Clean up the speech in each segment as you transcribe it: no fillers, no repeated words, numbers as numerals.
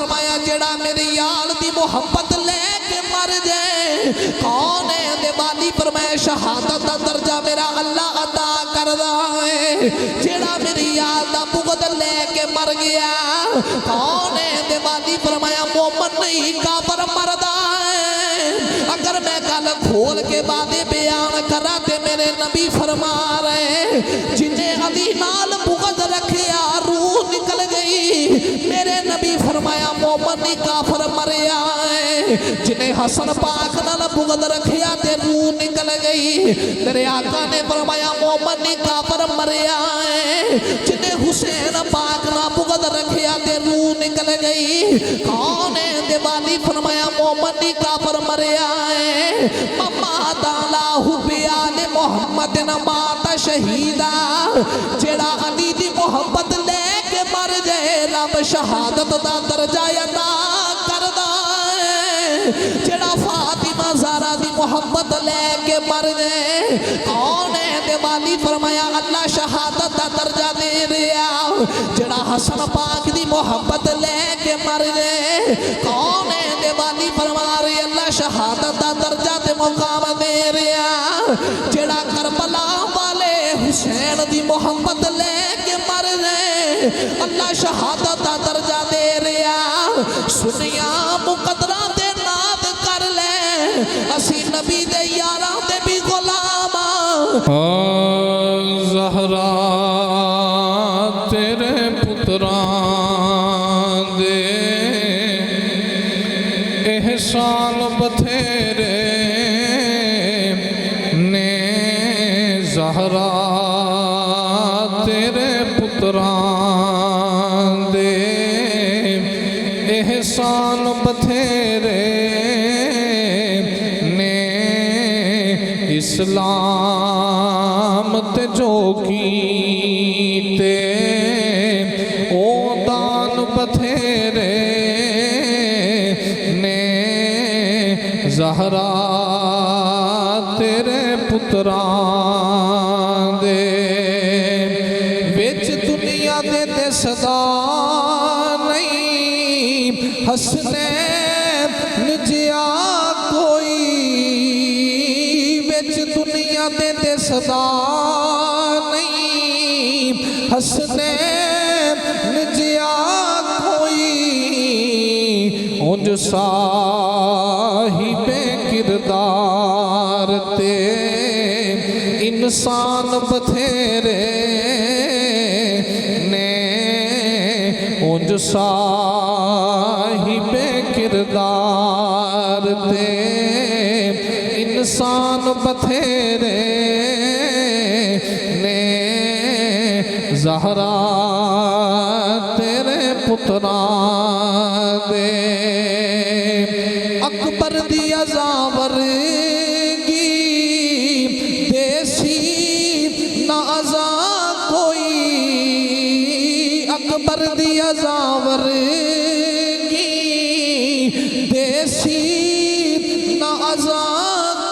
फरमाया जेड़ा मेरी यार दी मोहब्बत लेके मर जाए कौन है दिवाली फरमाया शहादत दा दर्जा मेरा अल्लाह अता करदा है जेड़ा मेरी यार दा बुग़्ज़ लेके मर गया कौन है दिवाली फरमाया मोमन नहीं काफिर मरदा है अगर मैं गल खोल के बातें बयान करा ते मेरे नबी फरमा रहे जिन्हें अली नाल बुग़्ज़ रखिया रूह निकल गई मेरे नबी फरमाया मोमन नहीं काफिर मरिया है जिन्हें हसन पाक नाल बुग़्ज़ रखिया ते रूह निकल गई मेरे आका ने फरमाया मोमन नहीं काफिर मरिया है जिन्हें हुसैन पाक नाल बुग़्ज़ रखिया ते रूह निकल गई कौन है दिवाली फरमाया मोमन नहीं काफिर मरिया है मम्मा दाला हुबियाले मोहम्मद न माता शहीदा जेड़ा अली दी मोहब्बत लेके मर जाए रब शहादत दा दर्जा अता करदा है जेड़ा फातिमा ज़हरा दी मोहब्बत लेके मर जाए कौन है दिवाली फरमाया अल्लाह शहादत दा दर्जा दे रिया जेड़ा हसन पाक दी मोहब्बत लेके मर जाए कौन है दिवाली फरमा रही अल्लाह शहादत दा दर्जा ते मुकाम दे रिया जेड़ा करबला वाले हुसैन दी मोहब्बत लेके मर जाए अल्लाह शहादत दा दर्जा दे रिया सुनिया मुकद्दरा दे नाद कर ले असी नबी दे यारां दे भी गुलाम ज़हरा तेरे पुत्रां दे एहसान बथेरे ने ज़हरा तेरे पुत्रां दे एहसान बथेरे ने इस्लाम ते जो कीते ओ दान बथेरे ने ज़हरा तेरे पुत्रां दे विच दुनिया दे दिसदा नहीं हसने निजिया कोई विच दुनिया दे दिसदा नहीं हसने निजिया कोई उंज साहिबे किरदार ते इंसान बथेरे ने उंज साहिबे किरदार ते इंसान बथेरे ने ज़हरा तेरे पुत्रां दे अकबर दी अज़ावर की देसी ना अज़ा कोई अकबर दी अज़ावर की देसी ना अज़ा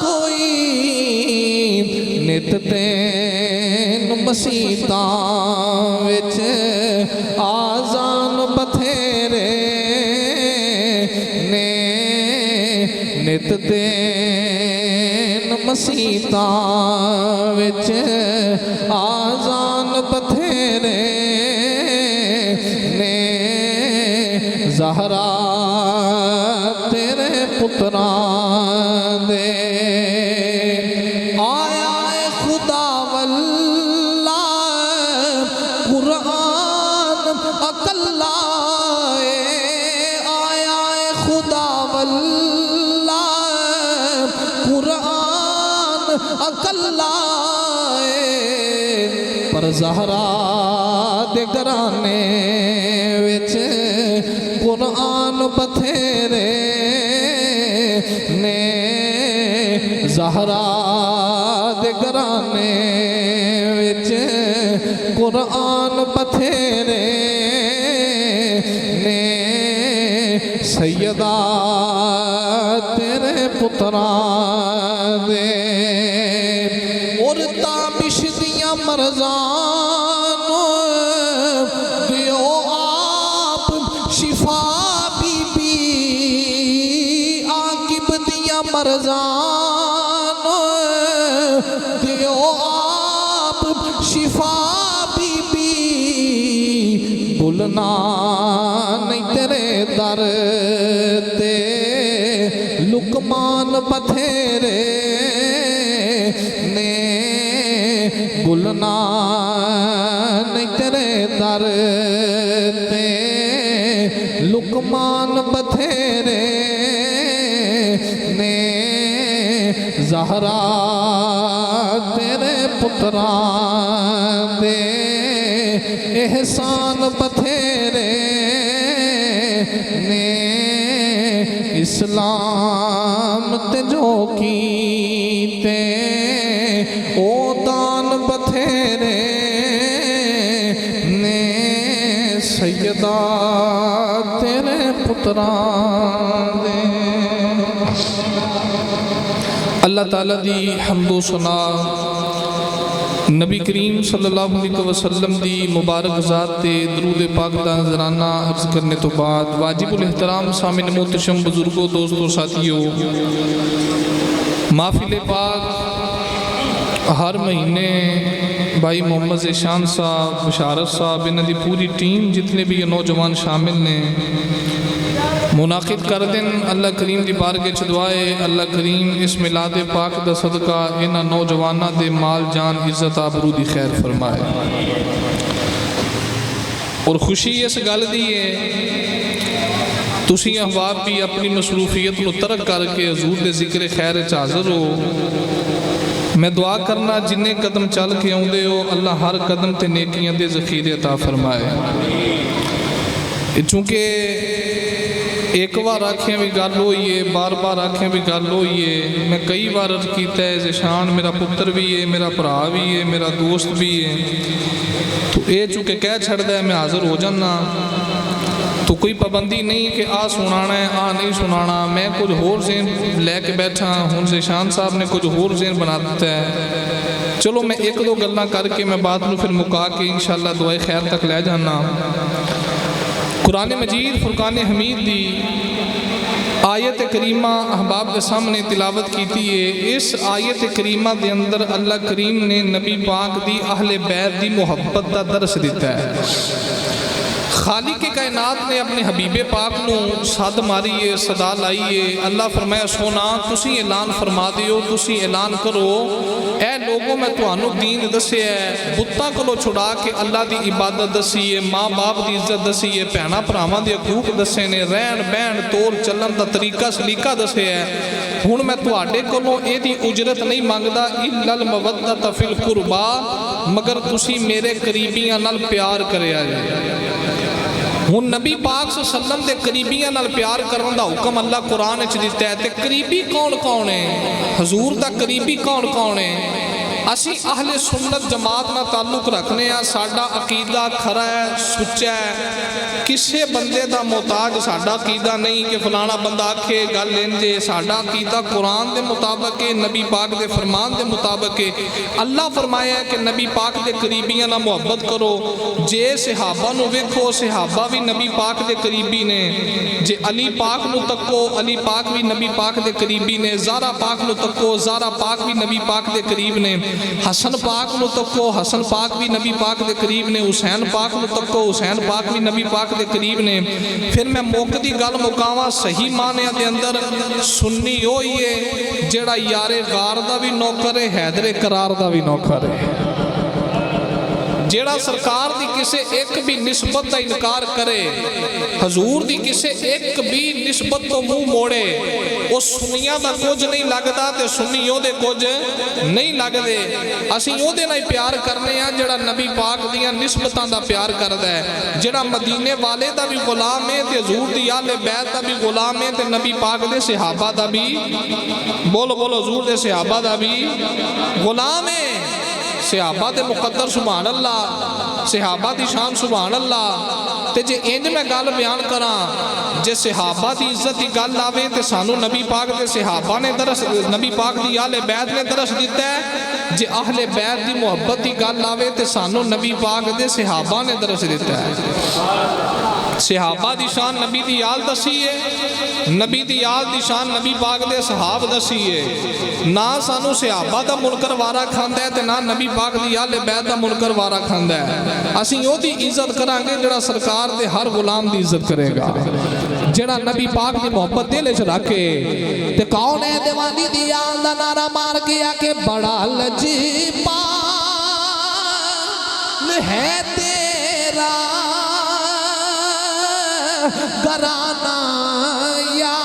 कोई नित दिन मसीतां विच आज़ान बथेरे ने नित दिन मसीतां विच आज़ान बथेरे ने ज़हरा तेरे पुत्रां दे आया है खुदा वल्ला कुरान अकल्ला आया है खुदा वल्ला कुरान अकल्ला पर ज़हरा दे घराने विच कुरान बथेरे ने ज़हरा दे घराने विच कुरान बथेरे ने सैयदा तेरे पुत्रां दे औरतां बिशदियां मरज़ां दियो आप शिफा भी दियां मरजान दियो आप शिफा बीबी भुलना नहीं तेरे दर ते लुकमान बथेरे ने भुलना नहीं तेरे दर ते लुकमान बथेरे ने ज़हरा तेरे पुत्रां दे एहसान बथेरे ने इस्लाम ते जो कीते ओ दान बथेरे ने सैयदा तेरे पुत्रां दे। अल्लाह ताला दी हम्दो सना नबी करीम सल्लल्लाहु अलैहि वसल्लम दी मुबारक ज़ात ते दरूद पाक दा नज़राना अर्ज़ करने तो बाद वाजिबुल एहतराम सामिन मोहतरम बुजुर्गों दोस्तों साथियों, महफिल पाक हर महीने भाई मोहम्मद ज़ेशान साहब, बशारत साहब, इन्हां दी पूरी टीम जितने भी ये नौजवान शामिल ने मुनाकिद कर दिन। अल्लाह करीम की बारगाह च दुआ है अल्लाह करीम इस मिलाद पाक का सदका इन्हां नौजवानों के माल जान इज्जत आबरू की खैर फरमाए। और खुशी इस गल की है तुसीं अहबाब भी अपनी मसरूफियत को तरक करके हजूर के जिक्र खैर च हाज़र हो। मैं दुआ करना जिन्ने कदम चल के आउंदे हो अल्लाह हर कदम ते नेकियां दे ज़ख़ीरे अता फरमाए। चूँकि एक बार आखियाँ भी गल हुई है, बार बार आखियाँ भी गल हुई है। मैं कई बार अर्ज किया है ज़ेशान मेरा पुत्र भी है, मेरा भरा भी है, मेरा दोस्त भी है, तो ये चूँकि कह छड़दा है मैं हाज़र हो जाना। तो कोई पाबंदी नहीं कि आ सुनाना है आ नहीं सुनाना। मैं कुछ होर ज़हन लैके बैठा हूँ, ज़ेशान साहब ने कुछ होर ज़हन बना दिता है। चलो मैं एक दो गल्लां करके मैं बात में फिर मुका के इंशाअल्लाह दुआए खैर तक लै जाना। कुरान मजीद फुरकान हमीद दी आयत करीमा अहबाब के सामने तिलावत की है। इस आयत करीमा के अंदर अल्लाह करीम ने नबी पाक दी अहले बैत दी मुहब्बत का दर्स दिता है। खालिक कायनात ने अपने हबीबे पाक नू सद मारी है, सदा लाई है। अल्लाह फरमाया सोना तुसी ऐलान फरमा दियो, तुसी ऐलान करो ए लोगों मैं तुहानू दीन दस्या है, बुत्तां कोलों छुड़ा के अल्लाह दी इबादत दसी है, माँ बाप की इज्जत दसी है, भैणां भरावां दे हकूक दसे ने, रहन बहन तोल चलन का तरीका सलीका दसिया है। हुण मैं तुहाडे कोलों इहदी उजरत नहीं मंगदा इल्लल मवद्दत फिल कुरबा, मगर तुसी मेरे करीबियां नाल प्यार करिया जे। हुण नबी पाक सल्लम के करीबियां नाल प्यार करने का हुक्म अल्लाह कुरान च दिता है। तो करीबी कौन कौन है, हजूर का करीबी कौन कौन है? असी अहले सुन्नत जमात नाल ताल्लुक रखने आ, साडा अकीदा खरा है, सुच्चा है, किसी बंदे का मोहताज साडा अकीदा नहीं कि फलाना बंदा आखे गल इंजे। साडा अकीदा कुरान के मुताबिक है, नबी पाक के फरमान के मुताबिक है। अल्लाह फरमाया है कि नबी पाक के करीबियां नाल मुहब्बत करो। जे सहाबा नूं वेखो, सहाबा भी नबी पाक के करीबी ने। जे अली पाक नूं तको, अली पाक भी नबी पाक के करीबी ने। ज़ारा पाक नूं तको, ज़ारा पाक भी नबी पाक के करीब ने। हसन पाक नूं तको, हसन पाक भी नबी पाक के करीब ने। हुसैन पाक नूं तको, हुसैन पाक भी नबी पाक के करीब ने। फिर मैं मुकदी गल मुकावा, सही मानिया के अंदर सुन्नी होई है जेड़ा यारे गार दा भी नौकर है, हैदरे करार दा भी नौकर है। जेड़ा सरकार दी किसे एक भी निस्बत का इनकार करे, हजूर दी किसे एक भी निस्बत तो मुंह मोड़े, वो सुनिया का कुछ नहीं लगता तो सुन्नी ओदे कुछ नहीं लगते। असी ओदे नाल प्यार करने आ जेड़ा नबी पाक दियां निस्बतां दा प्यार करदा है। जेड़ा मदीने वाले दा भी गुलाम है ते हजूर दी आले बैत दा भी गुलाम है ते नबी पाक दे सहाबा दा भी, बोलो बोलो, हजूर दे सहाबा दा भी गुलाम है। सहाबा दे मुकद्दर सुभान अल्लाह, सहाबा दी शान सुभान अल्लाह। ते जे इंज मैं गल बयान करा, जे सहाबा दी इज्जत की गल आवे तो सानू नबी पाक दे सहाबा ने दरस, नबी पाक दी आले बैत ने दरस दिता है। जे अहले बैत की मुहब्बत की गल आवे तो सानू नबी पाक दे सहाबा ने दरस दिता है। सहाबा दी शान नबी दी याद दसी है, नबी दी याद दी शान नबी पाक दे सहाब दसी है। ना सानू सहाबा दा मुनकर वारा खांदा है ते ना नबी पाक दी आले बैत दा मुनकर वारा खांदा है। असीं ओदी इज्जत करांगे जिहड़ा सरकार दे हर गुलाम दी इज्जत करेगा, जिहड़ा नबी पाक दी मोहब्बत दिल च रखे। ते कौन है दीवानी दी याद दा नारा मार के आके बड़ा लजीपाल है तेरा घराना या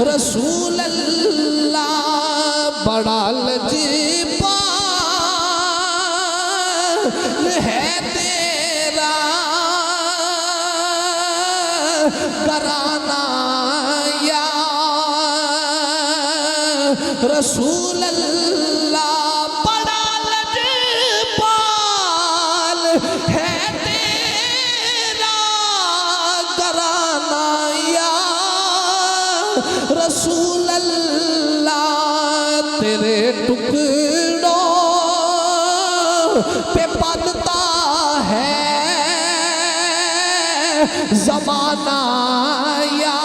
रसूल अल्लाह, बड़ा लजीपाल है तेरा घराना या रसूल अल्लाह, बड़ा लजीपाल है तेरा घराना या रसूल अल्लाह। तेरे टुकड़ों पे पलता है ज़माना या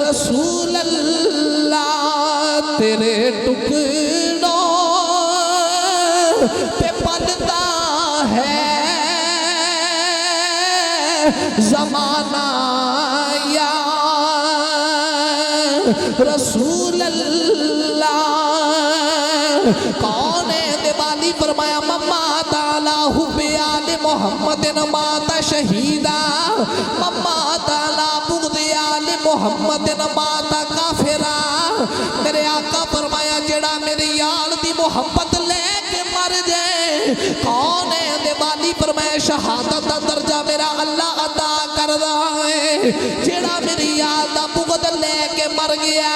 रसूल अल्लाह, तेरे टुकड़ों पे पलता है ज़माना या रसूल अल्लाह। कौन है दिवाली फरमाया मम्मा ताला हुब्बियाल मोहम्मद माता शहीदा, मम्मा ताला बुग़्दियाल मोहम्मद माता काफिरा। मेरे आका फरमाया जेड़ा मेरी यार दी मोहब्बत लेके मर जाए, कौन है दिवाली फरमाया शहादत दा दर्जा मेरा अल्लाह अता करदा है। जेड़ा मेरी यार दा बुग़्द लेके मर गया,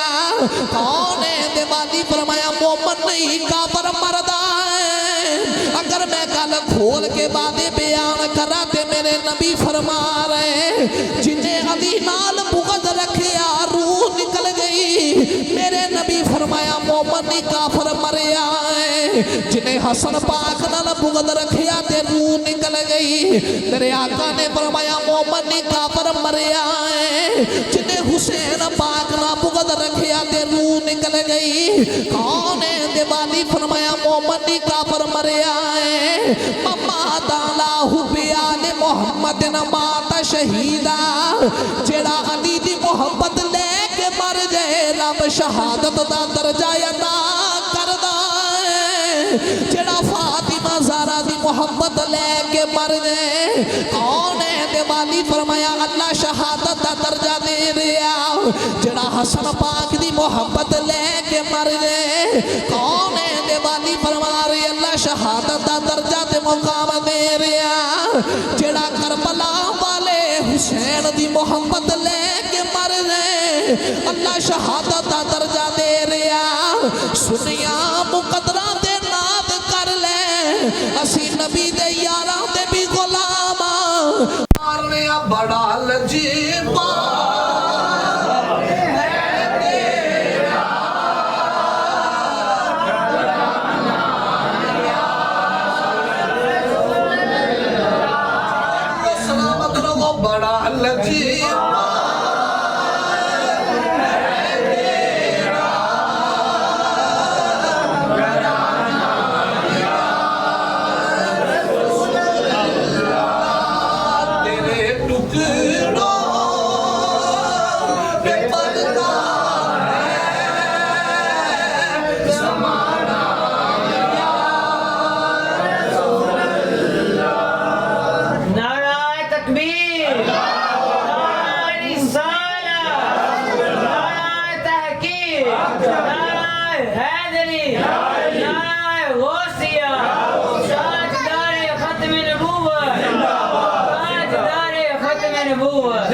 कौन है दिवाली फरमाया मोमन नहीं काफर मरदा है। अगर मैं गल खोल के बातें बयान करा ते मेरे नबी फरमा रहे, जिन्हें अली नाल बुग़्द रखिया रूह निकल गई। मेरे नबी फरमाया मोमन नहीं काफर मरिया है। जिन्हें हसन पाक नाल बुग़्द रखिया ते रूह निकल गई। मेरे आका ने फरमाया मोमन नहीं काफर मरिया है। जिन्हें हुसैन पाक नाल बुग़्द रखिया ते रूह निकल गई। कौन है दिवाली फरमाया मोमन नहीं काफर मरिया है। मम्मा ताला हुब्बियाल मोहम्मद माता शहीदा, जेड़ा अली दी मोहब्बत लेके मर जाए रब शहादत दा दर्जा अता करदा है। जेड़ा फातिमा ज़हरा दी मोहब्बत लेके मर जाए, कौन है दिवाली फरमाया अल्लाह शहादत दा दर्जा दे दिया। जेड़ा हसन पाक दी मोहब्बत लेके मर जाए, कौन है दिवाली फरमा रही अल्लाह शहादत दा दर्जा ते मुकाम दे रहा। जेड़ा करबला वाले हुसैन दी मोहब्बत लेके मर जाए, अल्लाह शहादत दा दर्जा दे रहा। सुनिया मुकद्दरा दे नाद कर ले, असी नबी दे यारां दे भी गुलाम मारने बड़ा लजीबा बड़ा लजीबा तेरे टुकड़ों पे पलता है ज़माना या रसूल अल्लाह। नाराए तकबीर, नाराए रिसालत, नाराए तहकीर, नाराए हैदरी, नाराए गौसिया, ताजदारे खत्म नबूवत, ताजदारे खत्म नबूवत।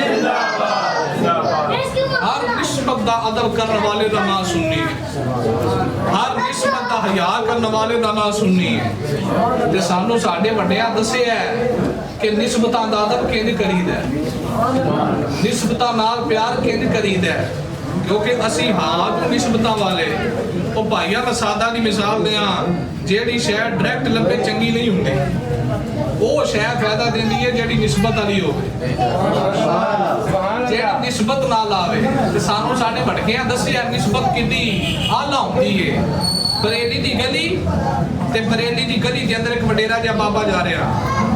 हर निस्बत दा अदब करने वाले दा नाम सुन्नी है, हर निस्बत दा हया करने वाले दा नाम सुन्नी है। ते सानू साडे वड्डियां दस्सिया है कि निस्बतां दा अदब किंज करीदा है, निस्बतां नाल प्यार किंज करीदा है। क्योंकि असी हाथ निस्बतां वाले ओ भाईया मैं सादा दी मिसाल दें, जेड़ी शह डायरैक्ट लब्बे चंगी नहीं हुंदी, ਉਹ ਸ਼ੈ ਫਾਇਦਾ ਦਿੰਦੀ ਹੈ ਜਿਹੜੀ ਨਿਸਬਤ ਵਾਲੀ ਹੋਵੇ, ਜਿਹੜੀ ਨਿਸਬਤ ਨਾਲ ਆਵੇ। ਤੇ ਸਾਨੂੰ ਸਾਡੇ ਭਟਕਿਆਂ ਦੱਸਿਆ ਨਿਸਬਤ ਕਿੰਨੀ ਆਲਾ ਹੁੰਦੀ ਹੈ। ਬਰੇਲੀ ਦੀ ਗਲੀ ਤੇ ਬਰੇਲੀ ਦੀ ਗਲੀ ਦੇ ਅੰਦਰ ਇੱਕ ਵਡੇਰਾ ਜਿਹਾ ਬਾਬਾ ਜਾ ਰਿਹਾ।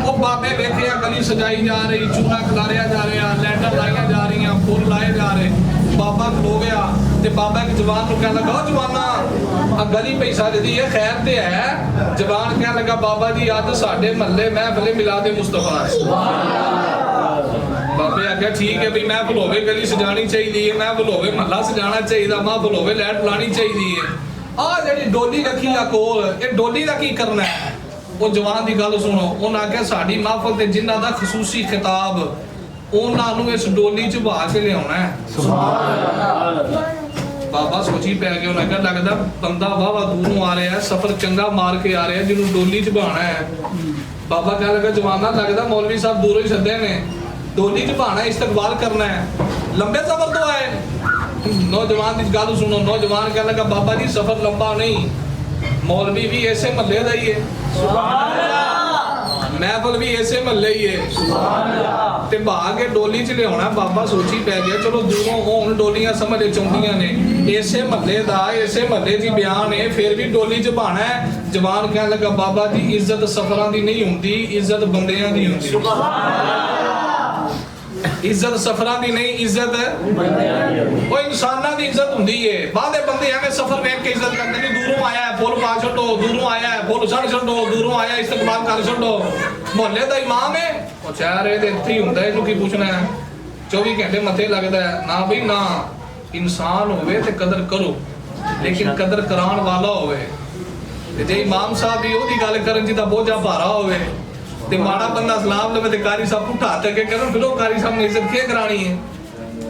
ਉਹ ਬਾਬੇ ਵੇਖਿਆ ਗਲੀ ਸਜਾਈ ਜਾ ਰਹੀ, ਚੂਨਾ ਖਿਲਾਰਿਆ ਜਾ ਰਿਹਾ, ਲੈਂਟਰ ਲਾਈਆਂ ਜਾ ਰਹੀਆਂ, ਫੁੱਲ ਲਾਏ ਜਾ ਰਹੇ। ਬਾਬਾ ਖਲੋ ਗਿਆ ਤੇ ਬਾਬਾ ਇੱਕ ਜਵਾਨ ਨੂੰ ਕਹਿਣ ਲੱਗਾ, ਜਵਾਨਾ ਆ ਗਲੀ ਪਈ ਸਜਦੀ ਹੈ, ਖੈਰ ਤੇ ਹੈ। ਜਵਾਨ ਕਹਿਣ ਲੱਗਾ, ਬਾਬਾ ਜੀ ਅੱਜ ਸਾਡੇ ਮਹੱਲੇ ਮਹਿਫਿਲ ਮਿਲਾਦ ਮੁਸਤਫਾ ਹੈ। ਬਾਬੇ ਆਖਿਆ ਠੀਕ ਹੈ ਵੀ ਮਹਿਫਿਲ ਹੋਵੇ, ਗਲੀ ਸਜਾਣੀ ਚਾਹੀਦੀ ਹੈ, ਮਹਿਫਿਲ ਹੋਵੇ, ਮਹੱਲਾ ਸਜਾਣਾ ਚਾਹੀਦਾ, ਮਹਿਫਿਲ ਹੋਵੇ, ਲਾਈਟ ਲਾਣੀ ਚਾਹੀਦੀ ਹੈ। ਆਹ ਜਿਹੜੀ ਡੋਲੀ ਰੱਖੀ ਆ ਕੋਲ, ਇਹ ਡੋਲੀ ਦਾ ਕੀ ਕਰਨਾ ਹੈ? ਉਹ ਜਵਾਨ ਦੀ ਗੱਲ ਸੁਣੋ। ਉਹਨਾਂ ਆਖਿਆ ਸਾਡੀ ਮਹਿਫਿਲ ਤੇ ਜਿਨ੍ਹਾਂ ਦਾ ਖਸੂਸੀ ਖਿਤਾਬ, ਉਹਨਾਂ ਨੂੰ ਇਸ ਡੋਲੀ ਚ ਬਹਾ ਕੇ ਲਿਆਉਣਾ ਹੈ। ਬਾਬਾ ਸੋਚੀ ਪੈ ਗਿਆ। ਉਹਨਾਂ ਕਿਹਾ ਲੱਗਦਾ ਬੰਦਾ ਵਾਵਾ ਦੂਰੋਂ ਆ ਰਿਹਾ, ਸਫ਼ਰ ਚੰਗਾ ਮਾਰ ਕੇ ਆ ਰਿਹਾ, ਜਿਹਨੂੰ ਡੋਲੀ ਚ ਬਹਾਣਾ ਹੈ। ਬਾਬਾ ਕਹਿਣ ਲੱਗਾ, ਜਵਾਨਾ ਲੱਗਦਾ ਮੌਲਵੀ ਸਾਹਿਬ ਦੂਰੋਂ ਹੀ ਸੱਦੇ ਨੇ, ਡੋਲੀ ਚ ਬਹਾਣਾ, ਇਸਤਕਬਾਲ ਕਰਨਾ ਹੈ, ਲੰਬੇ ਸਫ਼ਰ ਤੋਂ ਆਏ। ਨੌਜਵਾਨ ਦੀ ਗੱਲ ਸੁਣੋ। ਨੌਜਵਾਨ ਕਹਿਣ ਲੱਗਾ, ਬਾਬਾ ਜੀ ਸਫ਼ਰ ਲੰਬਾ ਨਹੀਂ, ਮੌਲਵੀ ਵੀ ਇਸੇ ਮਹੱਲੇ ਦਾ ਹੀ ਹੈ, ਮਹਿਫਲ ਵੀ ਇਸੇ ਮਹੱਲੇ ਹੀ ਹੈ, ਤੇ ਬਹਾ ਕੇ ਡੋਲੀ ਚ ਲਿਆਉਣਾ। ਬਾਬਾ ਸੋਚੀ ਪੈ ਗਿਆ, ਚਲੋ ਦੂਰੋਂ ਹੋਣ ਡੋਲੀਆਂ ਸਮਝ ਚਾਉਂਦੀਆਂ ਨੇ, ਇਸੇ ਮਹੱਲੇ ਦਾ, ਇਸੇ ਮਹੱਲੇ ਦੀ ਬਿਆਨ ਹੈ, ਫਿਰ ਵੀ ਡੋਲੀ ਚ ਬਹਾਣਾ ਹੈ। ਜਵਾਨ ਕਹਿਣ ਲੱਗਾ, ਬਾਬਾ ਜੀ ਇੱਜ਼ਤ ਸਫ਼ਰਾਂ ਦੀ ਨਹੀਂ ਹੁੰਦੀ, ਇੱਜ਼ਤ ਬੰਦਿਆਂ ਦੀ ਹੁੰਦੀ। ਇੱਜ਼ਤ ਸਫ਼ਰਾਂ ਦੀ ਨਹੀਂ, ਇੱਜ਼ਤ ਉਹ ਇਨਸਾਨਾਂ ਦੀ ਇੱਜ਼ਤ ਹੁੰਦੀ ਹੈ। ਬਾਹਦੇ ਬੰਦੇ ਐਵੇਂ ਸਫ਼ਰ ਵੇਖ ਕੇ ਇੱਜ਼ਤ ਕਰਦੇ ਨੇ, ਦੂਰੋਂ ਆਇਆ ਹੈ ਫੁੱਲ ਪਾ ਛੱਡੋ, ਦੂਰੋਂ ਆਇਆ ਹੈ ਫੁੱਲ ਛੱਡ ਛੱਡੋ, ਦੂਰੋਂ ਆਇਆ ਇਸਤਕਬਾਲ ਕਰ ਛੱਡੋ। ਮੁਹੱਲੇ ਦਾ ਇਮਾਮ ਹੈ, ਉਹ ਚਾਰ ਇਹਦੇ ਇੱਥੇ ਹੀ ਹੁੰਦਾ, ਇਹਨੂੰ ਕੀ ਪੁੱਛਣਾ ਹੈ? 24 ਘੰਟੇ ਮੱਥੇ ਲੱਗਦਾ ਹੈ। ਨਾ ਬਈ ਨਾ, ਇਨਸਾਨ ਹੋਵੇ ਤੇ ਕਦਰ ਕਰੋ, ਲੇਕਿਨ ਕਦਰ ਕਰਾਉਣ ਵਾਲਾ ਹੋਵੇ। ਤੇ ਜੇ ਇਮਾਮ ਸਾਹਿਬ ਵੀ ਉਹਦੀ ਗੱਲ ਕਰਨ ਜਿਹਦਾ ਬੋਝਾ ਭਾਰਾ ਹੋਵੇ ਤੇ ਮਾੜਾ ਬੰਦਾ ਸਲਾਮ ਲਵੇ ਤੇ ਕਾਰੀ ਸਾਹਿਬ ਪੁੱਠਾ ਹੱਥ ਅੱਗੇ ਕਰਨ, ਫਿਰ ਉਹ ਕਾਰੀ ਸਾਹਿਬ ਨੇ ਇੱਜ਼ਤ ਕੀ ਕਰਾਣੀ ਹੈ?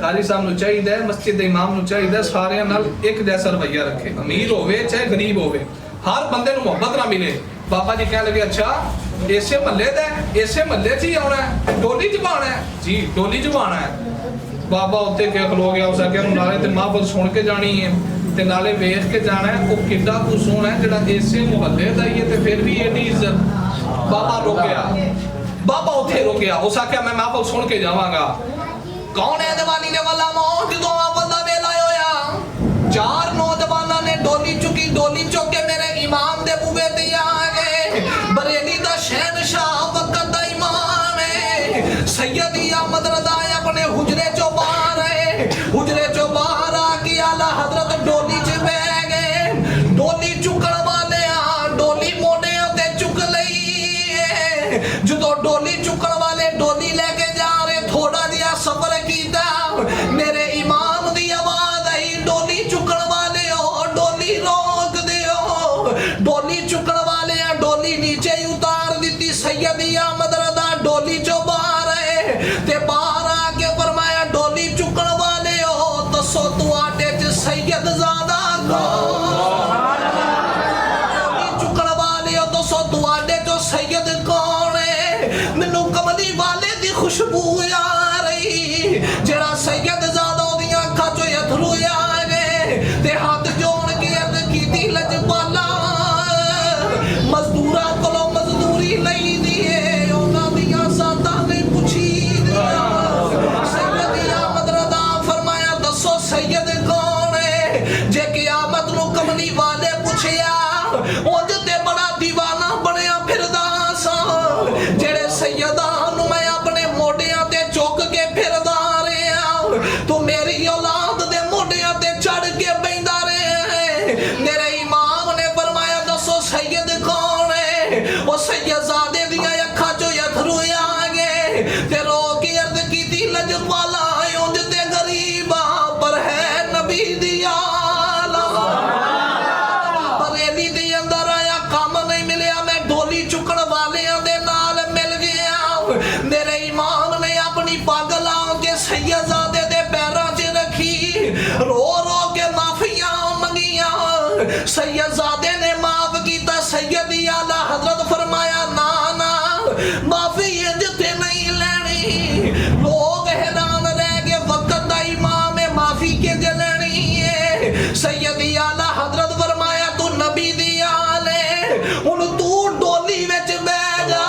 ਕਾਰੀ ਸਾਹਿਬ ਨੂੰ ਚਾਹੀਦਾ ਹੈ, ਮਸਜਿਦ ਦੇ ਇਮਾਮ ਨੂੰ ਚਾਹੀਦਾ ਸਾਰਿਆਂ ਨਾਲ ਇੱਕ ਜੈਸਾ ਰਵੱਈਆ ਰੱਖੇ, ਅਮੀਰ ਹੋਵੇ ਚਾਹੇ ਗਰੀਬ ਹੋਵੇ, ਹਰ ਬੰਦੇ ਨੂੰ ਮੁਹੱਬਤ ਨਾਲ ਮਿਲੇ। ਬਾਬਾ ਜੀ ਕਹਿਣ ਲੱਗੇ, ਅੱਛਾ ਇਸੇ ਮਹੱਲੇ ਦਾ, ਇਸੇ ਮਹੱਲੇ 'ਚ ਹੀ ਆਉਣਾ ਹੈ, ਡੋਲੀ 'ਚ ਬਹਾਣਾ ਹੈ? ਜੀ ਡੋਲੀ 'ਚ ਬਹਾਣਾ ਹੈ। ਬਾਬਾ ਉੱਤੇ ਕਿ ਖਲੋ ਗਿਆ, ਉਸ ਆਖਿਆ ਨਾਲੇ ਤੇ ਮਾਹਫਲ ਸੁਣ ਕੇ ਜਾਣੀ ਹੈ ਤੇ ਨਾਲੇ ਵੇਖ ਕੇ ਜਾਣਾ ਹੈ, ਉਹ ਕਿੱਡਾ ਕੁ ਸੋਹਣਾ ਹੈ ਜਿਹੜਾ ਇਸੇ ਮੁਹੱਲੇ ਦਾ ਹੀ ਹੈ ਤੇ ਫਿਰ ਵੀ ਇਹਦੀ ਇੱਜ਼ਤ। ਬਾਬਾ ਰੁਕਿਆ, ਬਾਬਾ ਉੱਥੇ ਰੁਕਿਆ, ਉਸ ਆਖਿਆ ਮੈਂ ਮਾਹਫਲ ਸੁਣ ਕੇ ਜਾਵਾਂਗਾ। ਕੌਣ ਹੈ ਦੀਵਾਨੀ ਦੇ ਵਾਲਾ ਮੌਤ? ਜਦੋਂ ਮਾਹਫਲ ਦਾ ਵੇਲਾ ਹੋਇਆ, 4 ਨੌਜਵਾਨਾਂ ਨੇ ਡੋਲੀ ਚੁੱਕੀ, ਡੋਲੀ ਚੁੱਕ ਕੇ ਮੇਰੇ ਇਮਾਮ ਦੇ ਬੂਹੇ ਤੇ ਆ ਗਏ। ਬਰੇਲੀ ਦਾ ਸ਼ਹਿਨਸ਼ਾਹ ਵਕਤ ਦਾ ਇਮਾਮ ਹੈ, ਸੈਯਦੀ ਅਹਿਮਦ ਰਜ਼ਾ ਆਪਣੇ ਹੁਜਰੇ ਚੋਂ ਬਾਹਰ ਆਏ। ਹੁਜਰੇ ਚੋਂ ਬਾਹਰ ਆ ਕੇ ਆਲਾ ਹਜ਼ਰਤ ਡੋਲੀ 'ਚ ਬਹਿ ਗਏ। ਡੋਲੀ ਚੁੱਕਣ ਵਾਲਿਆਂ ਡੋਲੀ ਮੋਢਿਆਂ ਤੇ ਚੁੱਕ ਲਈ। ਜਦੋਂ ਡੋਲੀ ਚੁੱਕਣ ਵਾਲੇ ਡੋਲੀ ਲੈ ਕੇ ਜਾ ਰਹੇ, ਥੋੜਾ ਜਿਹਾ ਸਬਰ ਕੀਤਾ, ਮੇਰੇ ਇਮਾਮ ਦੀ ਆਵਾਜ਼ ਆਈ, ਡੋਲੀ ਚੁੱਕਣ ਵਾਲਿਓ ਡੋਲੀ ਰੋਕ ਦਿਓ। ਡੋਲੀ ਚੁੱਕਣ ਵਾਲਿਆਂ ਡੋਲੀ ਨੀਚੇ ਹੀ ਉਤਾਰ ਦਿੱਤੀ। ਸੈਯਦੀ ਅਹਿਮਦ ਰਜ਼ਾ ਡੋਲੀ ਚੋਂ ਬਾਹਰ ਆਏ ਤੇ ਬਾਹਰ ਆ ਕੇ ਫਰਮਾਇਆ, ਡੋਲੀ ਚੁੱਕਣ ਵਾਲਿਓ ਦੱਸੋ ਤੁਹਾਡੇ 'ਚ ਸੈਯਦਜ਼ਾਦਾ ਕੌਣ? ਡੋਲੀ ਚੁੱਕਣ ਵਾਲਿਓ ਦੱਸੋ ਤੁਹਾਡੇ 'ਚੋਂ ਸੈਯਦ ਕੌਣ ਹੈ? ਮੈਨੂੰ ਕਮਲੀ ਵਾਲੇ ਦੀ ਖੁਸ਼ਬੂ ਆ ਰਹੀ, ਜਿਹੜਾ ਸੈਯਦਜ਼ਾਦਾ ਉਹਦੀਆਂ ਅੱਖਾਂ 'ਚੋਂ ਅਥਰੂ ਆ ਗਏ ਤੇ ਹੱਥ ਜੋੜ ਕੇ ਅਰਜ਼ ਕੀਤੀ, ਲਜਪਾਲਾ ਮਜ਼ਦੂਰਾਂ ਕੋਲੋਂ ਮਜ਼ਦੂਰੀ ਲਈ ਦੀ ਏ, ਉਹਨਾਂ ਦੀਆਂ ਜ਼ਾਤਾਂ ਨਹੀਂ ਪੁੱਛੀ ਦੀਆਂ। ਸੈਯਦੀ ਅਹਿਮਦ ਰਜ਼ਾ ਫਰਮਾਇਆ, ਦੱਸੋ ਸੈਯਦ ਕੌਣ ਹੈ? ਜੇ ਕਿਆਮਤ ਨੂੰ ਕਮਲੀ ਵਾਲੇ ਪੁੱਛਿਆ, ਉਂਝ ਤੇ ਬੜਾ ਦੀਵਾਨਾ ਬਣਿਆ ਫਿਰਦਾ ਸਾਂ, ਜਿਹੜੇ ਸੈਯਦਾਂ ਨੂੰ ਮੈਂ ਆਪਣੇ ਮੋਢਿਆਂ ਤੇ ਚੁੱਕ ਕੇ ਫਿਰਦਾ ਰਿਹਾ, ਤੂੰ ਮੇਰੀ ਔਲਾਦ ਦੇ ਮੋਢਿਆਂ ਤੇ ਚੜ ਕੇ ਬੈਠਾ ਰਿਹਾ। ਮੇਰੇ ਇਮਾਮ ਨੇ ਫਰਮਾਇਆ, ਦੱਸੋ ਸੈਯਦ ਕੌਣ ਹੈ? ਉਹ ਸੈਯਦਜ਼ਾਦੇ ਦੀਆਂ ਅੱਖਾਂ 'ਚੋਂ ਅਥਰੂ ਆ ਗਏ ਤੇ ਰੋ ਕੇ ਅਰਜ਼ ਕੀਤੀ, ਲਜਪਾਲਾ ਉਂਝ ਤੇ ਗਰੀਬ ਆ ਪਰ ਹੈ ਨਬੀ ਦੀ ਔਲਾਦ। ਬਰੇਲੀ ਦੇ ਅੰਦਰ ਆਇਆ, ਕੰਮ ਨਹੀਂ ਮਿਲਿਆ, ਮੈਂ ਡੋਲੀ ਚੁੱਕਣ ਵਾਲਿਆਂ ਦੇ ਨਾਲ ਮਿਲ ਗਿਆ। ਮੇਰੇ ਇਮਾਮ ਨੇ ਆਪਣੀ ਪੱਗ ਲਾ ਕੇ ਸੈਯਦਜ਼ਾਦੇ ਦੇ ਪੈਰਾਂ 'ਚ ਰੱਖੀ, ਰੋ ਰੋ ਕੇ ਮਾਫੀਆਂ ਮੰਗੀਆਂ। ਸੈਯਦਜ਼ਾਦੇ ਨੇ ਮਾਫ ਕੀਤਾ। ਸੈਯਦੀ ਆਲਾ ਹਜ਼ਰਤ ਫਰਮਾਇਆ, ਨਾ ਨਾ ਮਾਫੀ ਇੰਜ ਤੇ ਨਹੀਂ ਲੈਣੀ। ਲੋਕ ਹੈਰਾਨ ਰਹਿ ਗਏ, ਵਕਤ ਦਾ ਇਮਾਮ ਹੈ, ਮਾਫੀ ਕਿੰਜ ਲੈਣੀ ਹੈ? ਸੈਯਦੀ ਆਲਾ ਹਜ਼ਰਤ ਫਰਮਾਇਆ, ਤੂੰ ਨਬੀ ਦੀ ਆਲ ਹੈ, ਹੁਣ ਤੂੰ ਡੋਲੀ ਵਿੱਚ ਬਹਿ ਜਾ,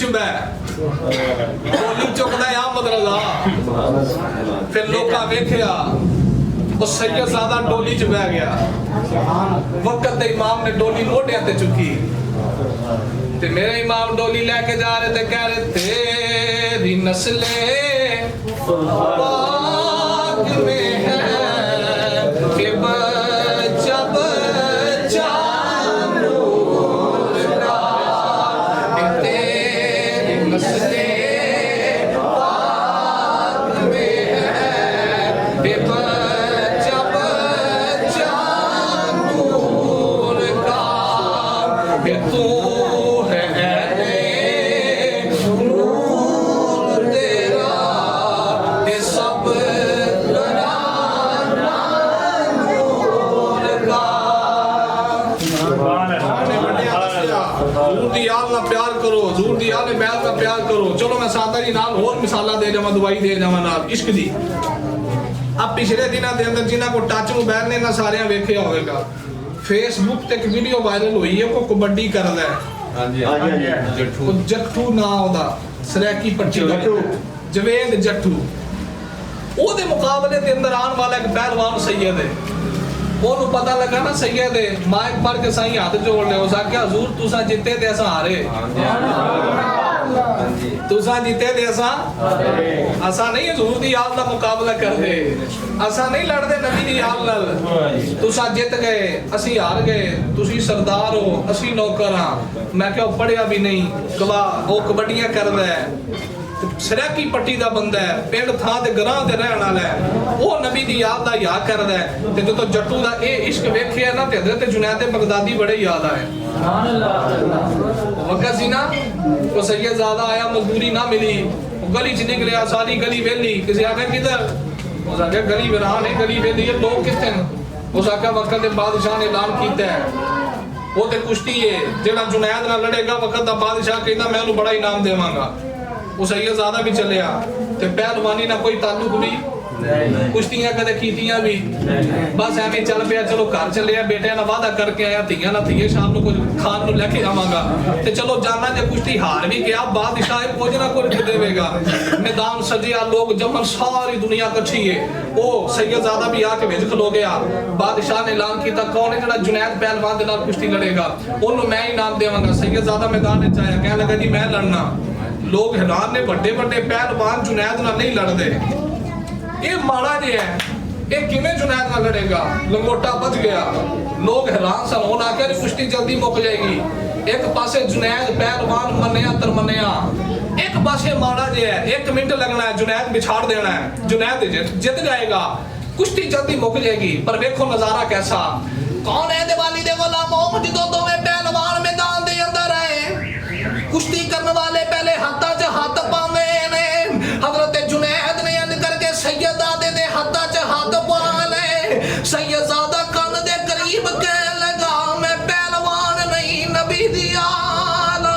ਬਹਿ ਡੋਲੀ ਚੁੱਕਦਾ ਆਮਦ ਰਜ਼ਾ ਫਿਰ ਲੋਕਾਂ ਵੇਖਿਆ ਉਹ ਸੈਯਦਜ਼ਾਦਾ ਡੋਲੀ 'ਚ ਬਹਿ ਗਿਆ ਵਕਤ ਦੇ ਇਮਾਮ ਨੇ ਡੋਲੀ ਮੋਢਿਆਂ ਤੇ ਚੁੱਕੀ ਤੇ ਮੇਰੇ ਇਮਾਮ ਡੋਲੀ ਲੈ ਕੇ ਜਾ ਰਹੇ ਤੇ ਕਹਿ ਰਹੇ ਤੇਰੀ ਨਸਲੇ पाक में है कि बच्चा बच्चा नूर का तेरी नस्ले पाक में है कि बच्चा बच्चा नूर का कि तू प्यार करो हजूर दी आले बैत का प्यार करो चलो मैं सादा जी नाल होर मिसाला दे जावां दवाई दे जावां नाल इश्क दी अब पिछले दिनों के अंदर जिन्हां को टच मोबाइल ने ना सारे वेखिया होगा फेसबुक ते एक वीडियो वायरल हुई है को कबड्डी करदा है हां जी जट्टू जट्टू ना ओदा सरैकी पट्टी जवेद जट्टू ओदे मुकाबले दे अंदर आने वाला एक पहलवान सैयद है ਉਹਨੂੰ ਪਤਾ ਲੱਗਾ ਨਾ ਸੈਯਦ ਦੇ ਮਾਈਕ ਫੜ ਕੇ ਸਾਈਂ ਹੱਥ ਜੋੜ ਲਿਆ ਉਸ ਆਖਿਆ ਹਜ਼ੂਰ ਤੁਸੀਂ ਜਿੱਤੇ ਤੇ ਅਸਾਂ ਹਾਰੇ ਤੁਸੀਂ ਜਿੱਤੇ ਤੇ ਅਸਾਂ ਨਹੀਂ ਹਜ਼ੂਰ ਦੀ ਯਾਦ ਦਾ ਮੁਕਾਬਲਾ ਕਰਦੇ ਅਸਾਂ ਨਹੀਂ ਲੜਦੇ ਨਬੀ ਦੀ ਯਾਦ ਨਾਲ ਤੁਸੀਂ ਜਿੱਤ ਗਏ ਅਸੀਂ ਹਾਰ ਗਏ ਤੁਸੀਂ ਸਰਦਾਰ ਹੋ ਅਸੀਂ ਨੌਕਰ ਹਾਂ ਮੈਂ ਕਿਹਾ ਪੜਿਆ ਵੀ ਨਹੀਂ ਗਵਾਹ ਉਹ ਕਬੱਡੀਆਂ ਕਰਦਾ ਹੈ सरैकी पट्टी का बंदा है पिंड थां ते गरां ते रहण वाला है वो नबी दी याद दा याद करदा है ते जदों जट्टू दा ए इश्क वेखिया ना ते हज़रत जुनैद बगदादी बड़े याद आए सुभान अल्लाह वक्त सी ना वो सैयदजादा आया मजदूरी ना मिली गली च निकलिया सारी गली वेली किसी आखे किधर उस आखे गली वीरान है गली वेली है लोग किथे उस आखे वक्त दे बादशाह ने ऐलान कीता है वो ते कुश्ती है जेड़ा जुनैद नाल लड़ेगा वक्त दा बादशाह कहंदा मैं उन्हें बड़ा इनाम देवांगा वो सैयदजादा भी चलिया ते पहलवानी ना कोई ताल्लुक भी कुश्तियां कदे कीतियां भी बस एवें चल पिया चलो घर चलिया बेटे ना वादा करके आया धीयां ना धीए शाम को कुछ खान नु लेके आवांगा ते चलो जाना जे कुश्ती हार भी गया बादशाह कुछ ना कुछ देवेगा मैदान सजिया लोग जमन सारी दुनिया इकट्ठी है ओ सैयदजादा भी आके विच खलो गया बादशाह ने ऐलान कीता कौन है जेड़ा जुनैद पहलवान दे नाल कुश्ती लड़ेगा ओनु मैं इनाम देवांगा सैयदजादा मैदान विच आया कहने लगा जी मैं लड़ना लोग हैरान ने बड़े बड़े पहलवान जुनैद नाल नहीं लड़दे ये माड़ा जे है ये किवें जुनैद नाल लड़ेगा लंगोटा बच गया लोग हैरान सन होन आके कुश्ती जल्दी मुक जाएगी एक पासे जुनैद पहलवान मन्निया तरमन्निया एक पासे माड़ा जे है 1 मिनट लगना है जुनैद बिछाड़ देना है जुनैद जित जाएगा कुश्ती जल्दी मुक जाएगी पर देखो नजारा कैसा कौन है दिवाली दे गुलामों जदों दोवें पहलवान मैदान दे अंदर आए कुश्ती करने वाले पहले हाथां च हाथ पावे ने हजरत जुनैद ने इंज करके सैयदजादे दे हाथां च हाथ पा ले सैयदजादा कान दे करीब कह लगा मैं पहलवान नहीं नबी दी आल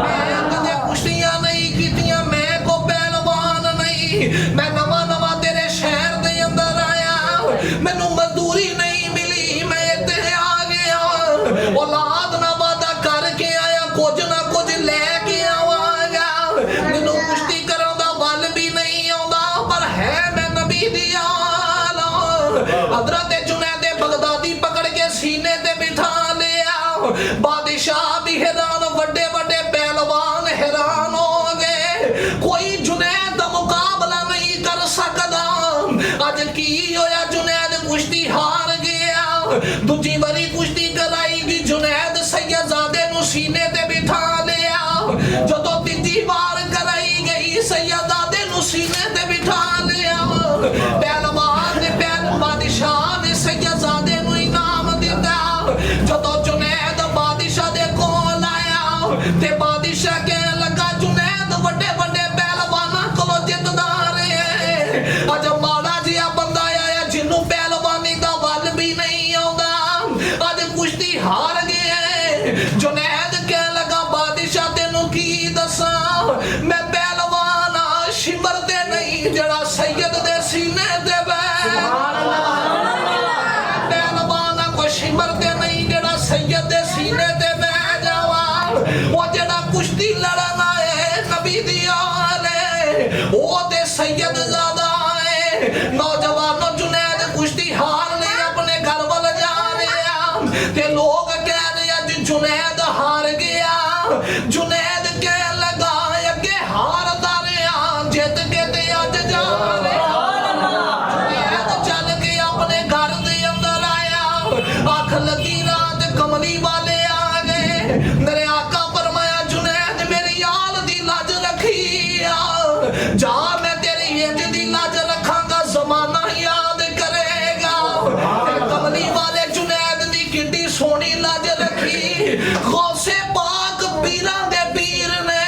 मैं कदे कुश्तियां नहीं कीतियां मैं को पहलवान नहीं मैं नवा नवा तेरे शहर दे अंदर आया मैनू मजदूरी नहीं मिली मैं इत्थे आ गया औलाद ना वादा करके आया कुछ ना कुछ लेके आवांगा मैनू कुश्ती करन दा वल भी नहीं आउंदा पर है मैं नबी दी आल हजरत जुनैद बगदादी पकड़ के सीने ते बिठा लिया बादशाह भी हैरान बड़े बड़े पहलवान हैरान हो गए कोई जुनैद दा मुकाबला नहीं कर सकदा अज की होया जुनैद कुश्ती हार गया दूजी बारी कुश्ती कराई जुनैद सैयदजादे नु सीने ते बिठा लिया जदों तीजी बार कराई गई सैयदजादे नु सीने ते बिठा लिया पहलवान ने बादशाह ने सैयदजादे नु इनाम दिता जदों जुनैद बादशाह दे कोल आया ते बादशाह कहन लगा जुनैद बड़े बड़े पहलवानां कोलों जितदा रहे अज माड़ा जिहा बंदा आया जिन्नू पहलवानी दा वल भी नहीं आउंदा अज कुश्ती हार गए जुनैद कहन लगा बादशाह तेनू की दसां मैं पहलवान आ शिमर ते नहीं जड़ा सैयद दे सीने ते पहलवान कोई शिमर ते नहीं जड़ा सैयद दे सीने ते बह जावा ओ जड़ा कुश्ती लड़न सैयदजादा है नौजवानों जुनैद कुश्ती हार ने अपने घर वाल जा रहे ते लोग कह रहे अज जुनैद हार गया जुनैद कह लगा अगे हारदा रहा जित के ते अज जा रहा जुनैद चल के अपने घर दे अंदर आया अख लगी रात कमली वाले आ गए मेरे आका फरमाया जुनैद मेरी आल दी लाज रखी जा मैं तेरी इंज दी लाज रखांगा जमाना याद करेगा कमली वाले जुनैद दी किड्डी सोहनी लाज रखी गौसे पाक पीरां दे पीर ने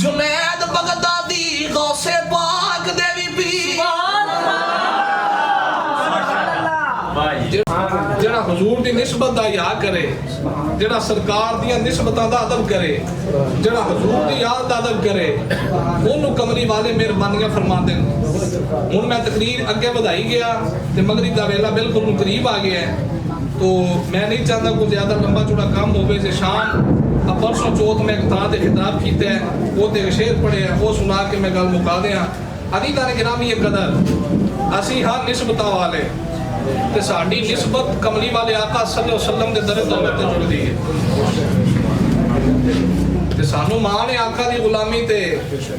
जुनैद बगदादी गौसे पाक दे भी पीर ਜਿਹੜਾ ਹਜ਼ੂਰ ਦੀ ਨਿਸਬਤ ਦਾ ਯਾਦ ਕਰੇ ਜਿਹੜਾ ਸਰਕਾਰ ਦੀਆਂ ਨਿਸਬਤਾਂ ਦਾ ਅਦਬ ਕਰੇ ਜਿਹੜਾ ਹਜ਼ੂਰ ਦੀ ਯਾਦ ਦਾ ਅਦਬ ਕਰੇ ਉਹਨੂੰ ਕਮਲੀ ਵਾਲੇ ਮਿਹਰਬਾਨੀਆਂ ਫਰਮਾਉਂਦੇ ਨੇ ਹੁਣ ਮੈਂ ਤਕਰੀਰ ਅੱਗੇ ਵਧਾਈ ਗਿਆ ਤੇ ਮਗਰਿਬ ਦਾ ਵੇਲਾ ਬਿਲਕੁਲ ਨੂੰ ਕਰੀਬ ਆ ਗਿਆ ਹੈ तो मैं नहीं चाहता कोई ज़्यादा लंबा चौड़ा काम हो से शाम अब परसों चौथ में एक थां ते खिताब किया है वो ते शेर पढ़े है वो सुना के मैं गल मुका दियां अदी तारे गिरामी कदर असी हाँ निस्बतां वाले ते साडी निस्बत कमली वाले आका सल्लल्लाहु अलैहि वसल्लम दे दर दौलत ते जुड़दी है ते सानू मां ने आका दी गुलामी ते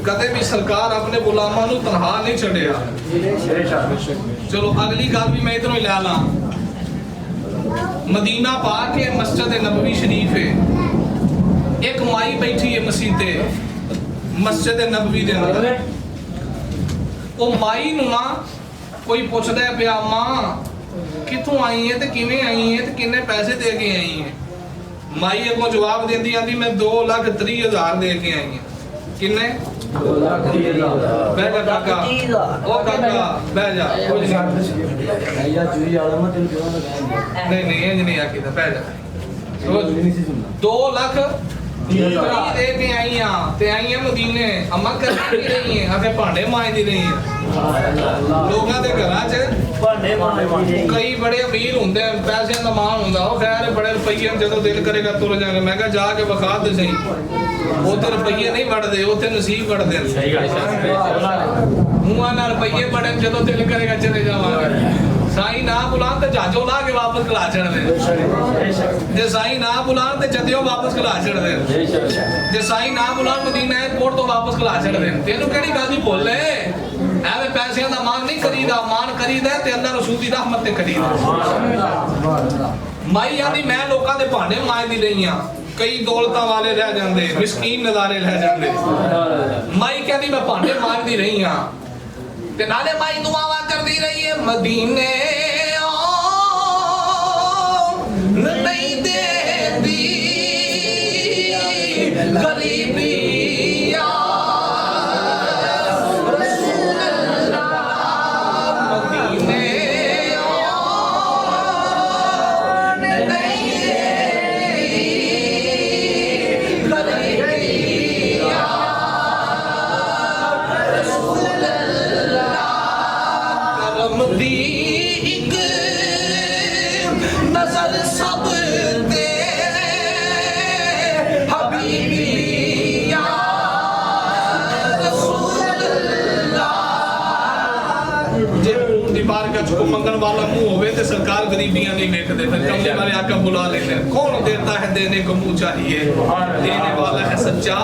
कदे भी सरकार अपने गुलामां नू तनहा नहीं छड़िया चलो अगली गल भी मैं इधरों ही लै ला मदीना पाक है मस्जिद नबवी शरीफ है एक माई बैठी है मसीते मस्जिद नबवी दे अंदर ओ माई नू ना कोई पूछदा है पिया मां किथों आई है ते किवें आई है ते किन्ने पैसे दे के आई है माई अगों जवाब देंदी आंदी मैं 2,30,000 दे के आई है किन्ने 2,30,000 बैठ जा काका ओ काका बैठ जा नहीं नहीं इंज नहीं आकी था बैठ जा 2 लाख दे के आई हां ते आई है मदीने अम्मा कर रही है आके भांडे मांजदी रही है लोगां दे घरां च भांडे मांजदी कई बड़े अमीर हुंदे पैसे दा मान हुंदा ओ खैर बड़े रुपये जदों दिल करेगा तुर जाएंगे मैं कहा जाके विखा दे सही उते रुपये नहीं बढ़ते उते नसीब बढ़ते मुंह नाल रुपये बढ़े जदों दिल करेगा चले जावांगे साईं ना बुलान ते जाजो ला के वापस खिला छड़ दे जे साईं ना बुलान ते जदियो वापस खिला छड़ दे जे साईं ना बुलान मदीना एयरपोर्ट तो वापस खिला छड़ दे तेनू केड़ी गल दी भुल है एवे पैसे दा मान नहीं करीदा मान करीदा ते अल्लाह रसूल दी रहमत ते करीदा माई आंदी मैं लोकां दे भांडे मांजदी रही हां कई दौलतां वाले रह जांदे मिसकीन नज़ारे रह जांदे माई कहंदी मैं भांडे मांजदी रही हां ते नाले माई दुआवां करदी रही है मदीने नहीं देंदी गरीबी मंगन वाला मुंह होवे ते सरकार गरीबियां नहीं देखते फिर कमले वाले आका बुला लेते हैं कौन देता है देने को मुंह चाहिए देने वाला है सच्चा